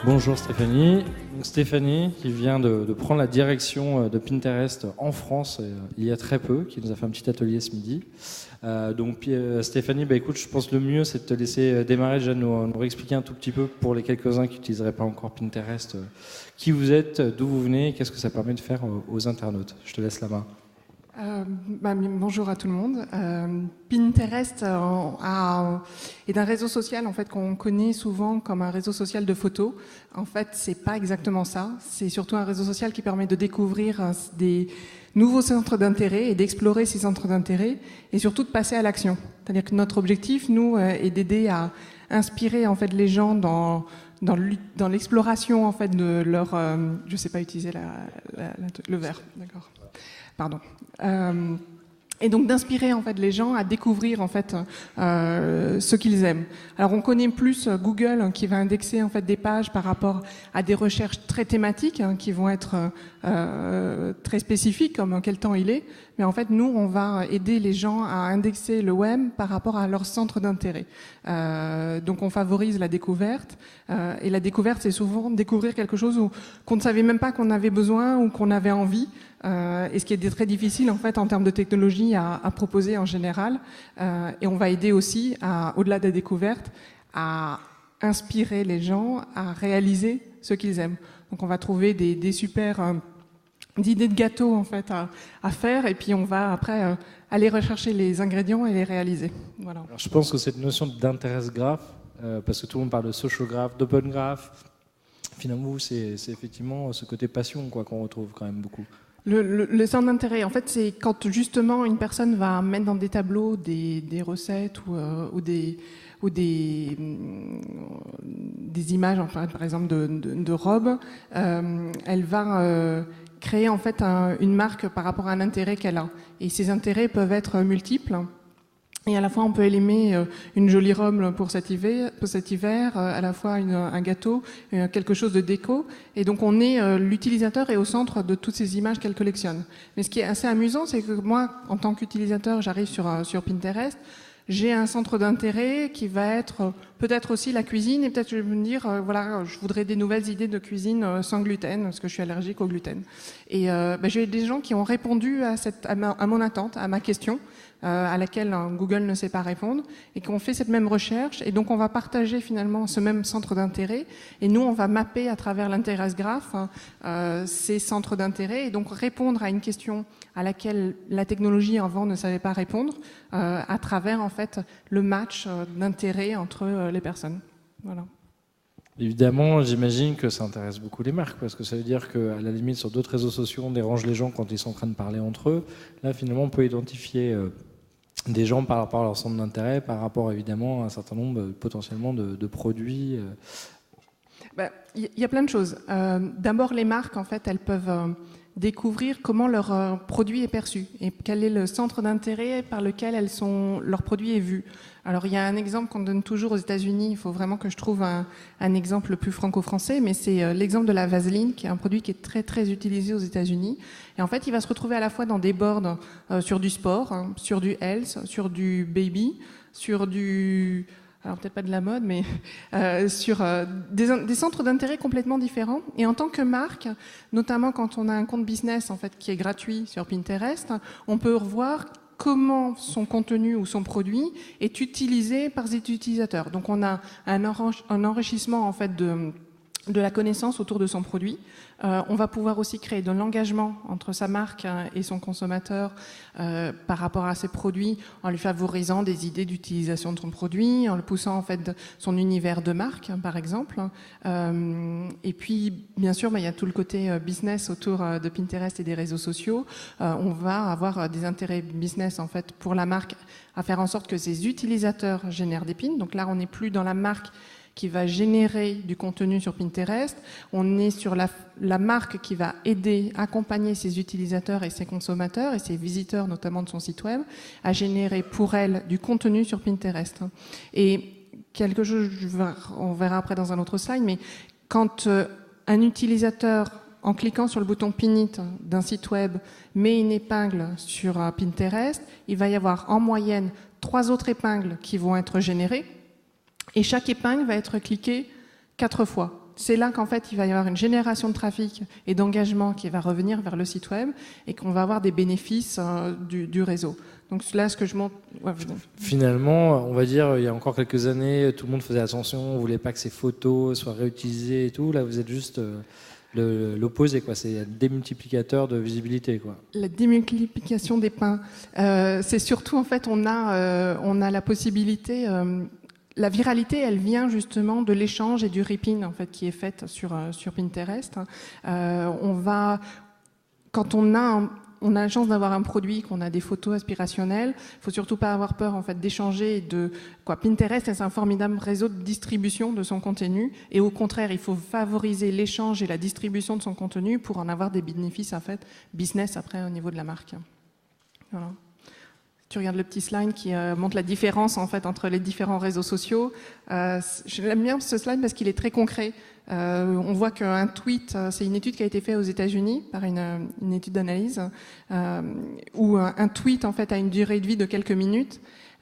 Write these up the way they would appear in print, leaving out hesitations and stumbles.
Bonjour Stéphanie. Stéphanie qui vient de prendre la direction de Pinterest en France il y a très peu, qui nous a fait un petit atelier ce midi. Stéphanie, écoute, je pense que le mieux c'est de te laisser démarrer, déjà nous réexpliquer un tout petit peu pour les quelques-uns qui n'utiliseraient pas encore Pinterest, qui vous êtes, d'où vous venez, qu'est-ce que ça permet de faire aux internautes. Je te laisse la main. Bonjour à tout le monde. Pinterest est un réseau social en fait qu'on connaît souvent comme un réseau social de photos. En fait, c'est pas exactement ça. C'est surtout un réseau social qui permet de découvrir des nouveaux centres d'intérêt et d'explorer ces centres d'intérêt et surtout de passer à l'action. C'est-à-dire que notre objectif, nous, est d'aider à inspirer en fait les gens dans l'exploration en fait de leur. Je sais pas utiliser le verbe. D'accord. Pardon. Et donc d'inspirer en fait les gens à découvrir en fait ce qu'ils aiment. Alors on connaît plus Google qui va indexer en fait des pages par rapport à des recherches très thématiques qui vont être très spécifiques comme quel temps il est. Mais en fait nous on va aider les gens à indexer le web par rapport à leur centre d'intérêt. Donc on favorise la découverte et la découverte c'est souvent découvrir quelque chose qu'on ne savait même pas qu'on avait besoin ou qu'on avait envie. Et ce qui est très difficile en fait en termes de technologie à proposer en général. Et on va aider aussi, au-delà de la découverte, à inspirer les gens à réaliser ce qu'ils aiment. Donc on va trouver des super d'idées de gâteaux en fait à faire, et puis on va après aller rechercher les ingrédients et les réaliser. Voilà. Alors, je pense que cette notion d'intéresse graph, parce que tout le monde parle de social graph, d'open graph, finalement c'est effectivement ce côté passion qu'on retrouve quand même beaucoup. Le centre d'intérêt, en fait, c'est quand justement une personne va mettre dans des tableaux des recettes ou des images, enfin, par exemple de robes, elle va créer en fait une marque par rapport à un intérêt qu'elle a. Et ces intérêts peuvent être multiples. Et à la fois, on peut aimer une jolie robe pour cet hiver, à la fois un gâteau, quelque chose de déco. Et donc, l'utilisateur est au centre de toutes ces images qu'elle collectionne. Mais ce qui est assez amusant, c'est que moi, en tant qu'utilisateur, j'arrive sur Pinterest, j'ai un centre d'intérêt qui va être peut-être aussi la cuisine, et peut-être je vais me dire, voilà, je voudrais des nouvelles idées de cuisine sans gluten, parce que je suis allergique au gluten. Et j'ai des gens qui ont répondu à mon attente, à ma question, à laquelle Google ne sait pas répondre, et qu'on fait cette même recherche, et donc on va partager finalement ce même centre d'intérêt, et nous on va mapper à travers l'Interest Graph ces centres d'intérêt, et donc répondre à une question à laquelle la technologie avant ne savait pas répondre, à travers en fait le match d'intérêt entre les personnes. Voilà. Évidemment, j'imagine que ça intéresse beaucoup les marques, parce que ça veut dire qu'à la limite, sur d'autres réseaux sociaux, on dérange les gens quand ils sont en train de parler entre eux. Là, finalement, on peut identifier des gens par rapport à leur centre d'intérêt, par rapport évidemment à un certain nombre potentiellement de produits. Y a plein de choses. D'abord, les marques, en fait, elles peuvent découvrir comment leur produit est perçu et quel est le centre d'intérêt par lequel leur produit est vu. Alors il y a un exemple qu'on donne toujours aux États-Unis, il faut vraiment que je trouve un exemple plus franco-français, mais c'est l'exemple de la Vaseline, qui est un produit qui est très très utilisé aux États-Unis. Et en fait, il va se retrouver à la fois dans des boards sur du sport, sur du health, sur du baby, sur du... alors peut-être pas de la mode, mais sur des centres d'intérêt complètement différents. Et en tant que marque, notamment quand on a un compte business en fait qui est gratuit sur Pinterest, on peut revoir comment son contenu ou son produit est utilisé par les utilisateurs. Donc on a un enrichissement en fait de la connaissance autour de son produit. On va pouvoir aussi créer de l'engagement entre sa marque et son consommateur par rapport à ses produits, en lui favorisant des idées d'utilisation de son produit, en le poussant en fait son univers de marque, par exemple. Et puis, bien sûr, il y a tout le côté business autour de Pinterest et des réseaux sociaux. On va avoir des intérêts business en fait pour la marque à faire en sorte que ses utilisateurs génèrent des pins. Donc là, on n'est plus dans la marque qui va générer du contenu sur Pinterest. On est sur la marque qui va aider, accompagner ses utilisateurs et ses consommateurs et ses visiteurs, notamment de son site web, à générer pour elle du contenu sur Pinterest. Et quelque chose, on verra après dans un autre slide, mais quand un utilisateur, en cliquant sur le bouton Pin It d'un site web, met une épingle sur Pinterest, il va y avoir en moyenne 3 autres épingles qui vont être générées. Et chaque épingle va être cliquée 4 fois. c'est là qu'en fait, il va y avoir une génération de trafic et d'engagement qui va revenir vers le site web et qu'on va avoir des bénéfices du réseau. Donc là, ce que je montre... Ouais, finalement, on va dire, il y a encore quelques années, tout le monde faisait attention, on ne voulait pas que ces photos soient réutilisées et tout. Là, vous êtes juste l'opposé, quoi. C'est un démultiplicateur de visibilité, quoi. La démultiplication des pains. C'est surtout, en fait, on a la possibilité... la viralité, elle vient justement de l'échange et du ripping, en fait, qui est fait sur Pinterest. Quand on a la chance d'avoir un produit, qu'on a des photos aspirationnelles, il faut surtout pas avoir peur en fait d'échanger. Pinterest, c'est un formidable réseau de distribution de son contenu, et au contraire, il faut favoriser l'échange et la distribution de son contenu pour en avoir des bénéfices en fait business après au niveau de la marque. Voilà. Tu regardes le petit slide qui montre la différence en fait entre les différents réseaux sociaux. J'aime bien ce slide parce qu'il est très concret. On voit qu'un tweet, c'est une étude qui a été faite aux États-Unis par une étude d'analyse, où un tweet en fait a une durée de vie de quelques minutes,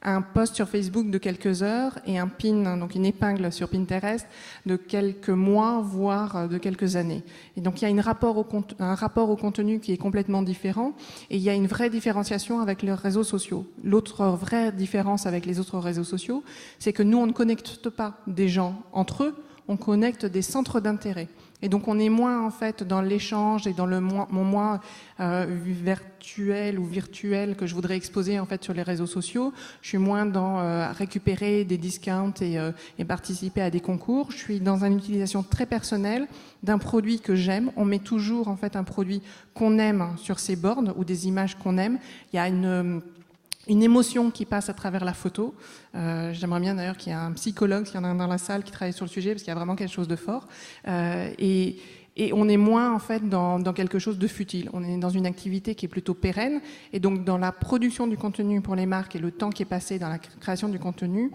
un post sur Facebook de quelques heures et un pin, donc une épingle sur Pinterest de quelques mois, voire de quelques années. Et donc il y a un rapport au contenu qui est complètement différent, et il y a une vraie différenciation avec les réseaux sociaux. L'autre vraie différence avec les autres réseaux sociaux, c'est que nous, on ne connecte pas des gens entre eux, on connecte des centres d'intérêt. Et donc on est moins en fait dans l'échange et dans mon moi virtuel ou virtuel que je voudrais exposer en fait sur les réseaux sociaux. Je suis moins dans récupérer des discounts et participer à des concours. Je suis dans une utilisation très personnelle d'un produit que j'aime. On met toujours en fait un produit qu'on aime sur ses bornes ou des images qu'on aime. Il y a une émotion qui passe à travers la photo. J'aimerais bien d'ailleurs qu'il y ait un psychologue, s'il y en a un dans la salle, qui travaille sur le sujet, parce qu'il y a vraiment quelque chose de fort. Et on est moins en fait dans quelque chose de futile. On est dans une activité qui est plutôt pérenne. Et donc dans la production du contenu pour les marques et le temps qui est passé dans la création du contenu,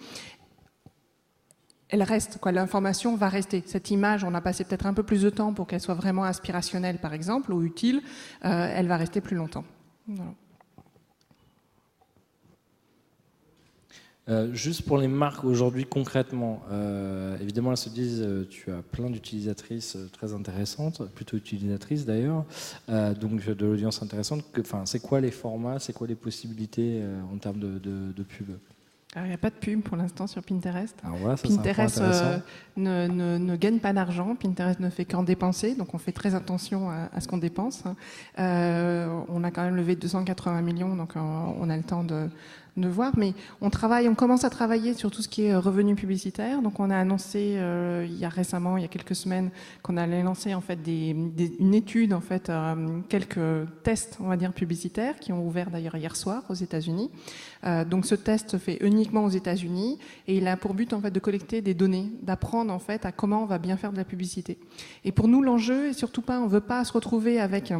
elle reste, quoi. L'information va rester. Cette image, on a passé peut-être un peu plus de temps pour qu'elle soit vraiment aspirationnelle, par exemple, ou utile. Elle va rester plus longtemps. Voilà. Juste pour les marques aujourd'hui concrètement, évidemment elles se disent tu as plein d'utilisatrices très intéressantes, plutôt utilisatrices d'ailleurs, donc de l'audience intéressante. C'est quoi les formats, c'est quoi les possibilités en termes de pub? Alors, il n'y a pas de pub pour l'instant sur Pinterest. Alors voilà, ça, Pinterest ne gagne pas d'argent. Pinterest ne fait qu'en dépenser, donc on fait très attention à ce qu'on dépense. On a quand même levé 280 millions, donc on a le temps de voir, mais on commence à travailler sur tout ce qui est revenu publicitaire. Donc on a annoncé il y a quelques semaines, qu'on allait lancer en fait une étude en fait, quelques tests, on va dire publicitaires, qui ont ouvert d'ailleurs hier soir aux États-Unis. Donc ce test se fait uniquement aux États-Unis et il a pour but en fait de collecter des données, d'apprendre en fait à comment on va bien faire de la publicité. Et pour nous l'enjeu est surtout pas, on veut pas se retrouver avec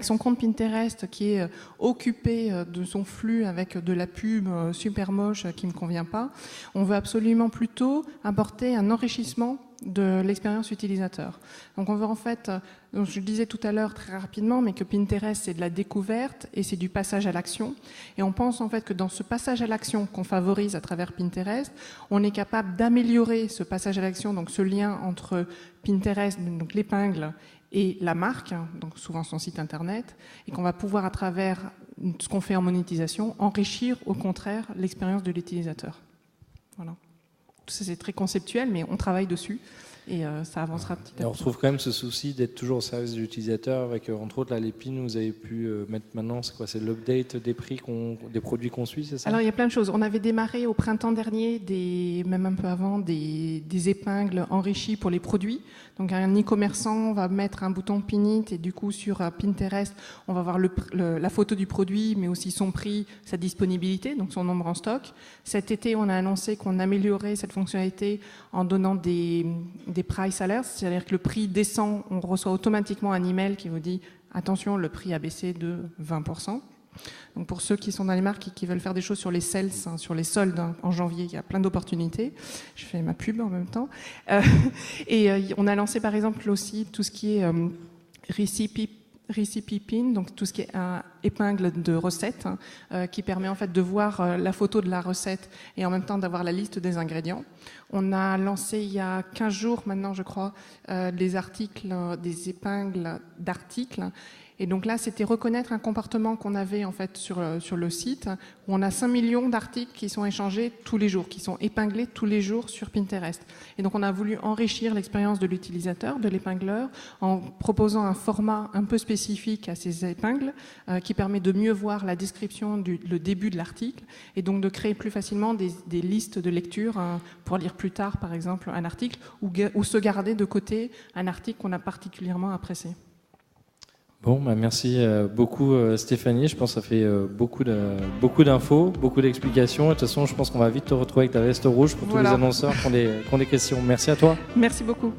son compte Pinterest qui est occupé de son flux avec de la pub super moche qui ne me convient pas. On veut absolument plutôt apporter un enrichissement de l'expérience utilisateur. Donc on veut en fait, je le disais tout à l'heure très rapidement, mais que Pinterest c'est de la découverte et c'est du passage à l'action. Et on pense en fait que dans ce passage à l'action qu'on favorise à travers Pinterest, on est capable d'améliorer ce passage à l'action, donc ce lien entre Pinterest, donc l'épingle, et la marque, donc souvent son site internet, et qu'on va pouvoir à travers ce qu'on fait en monétisation enrichir au contraire l'expérience de l'utilisateur. Voilà. Tout ça c'est très conceptuel, mais on travaille dessus et ça avancera petit à petit. On retrouve quand même ce souci d'être toujours au service de l'utilisateur avec entre autres les pins, vous avez pu mettre maintenant, c'est l'update des prix des produits qu'on suit, c'est ça? Alors il y a plein de choses. On avait démarré au printemps dernier, même un peu avant, des épingles enrichies pour les produits. Donc un e-commerçant va mettre un bouton Pin It et du coup sur Pinterest, on va voir la photo du produit, mais aussi son prix, sa disponibilité, donc son nombre en stock. Cet été, on a annoncé qu'on améliorait cette fonctionnalité en donnant des price alerts, c'est-à-dire que le prix descend, on reçoit automatiquement un email qui vous dit attention, le prix a baissé de 20%. Donc pour ceux qui sont dans les marques et qui veulent faire des choses sur les sales, sur les soldes en janvier, il y a plein d'opportunités. Je fais ma pub en même temps. Et on a lancé par exemple aussi tout ce qui est Recipe Pin, donc tout ce qui est épingle de recette, qui permet en fait de voir la photo de la recette et en même temps d'avoir la liste des ingrédients. On a lancé il y a 15 jours maintenant, je crois, des épingles d'articles. Et donc là, c'était reconnaître un comportement qu'on avait en fait sur le site, où on a 5 millions d'articles qui sont échangés tous les jours, qui sont épinglés tous les jours sur Pinterest. Et donc on a voulu enrichir l'expérience de l'utilisateur, de l'épingleur, en proposant un format un peu spécifique à ces épingles, qui permet de mieux voir la description le début de l'article, et donc de créer plus facilement des listes de lecture pour lire plus tard, par exemple, un article, ou se garder de côté un article qu'on a particulièrement apprécié. Bon, merci beaucoup Stéphanie. Je pense que ça fait beaucoup d'infos, beaucoup d'explications. De toute façon, je pense qu'on va vite te retrouver avec ta veste rouge pour tous les annonceurs qui ont des questions. Merci à toi. Merci beaucoup.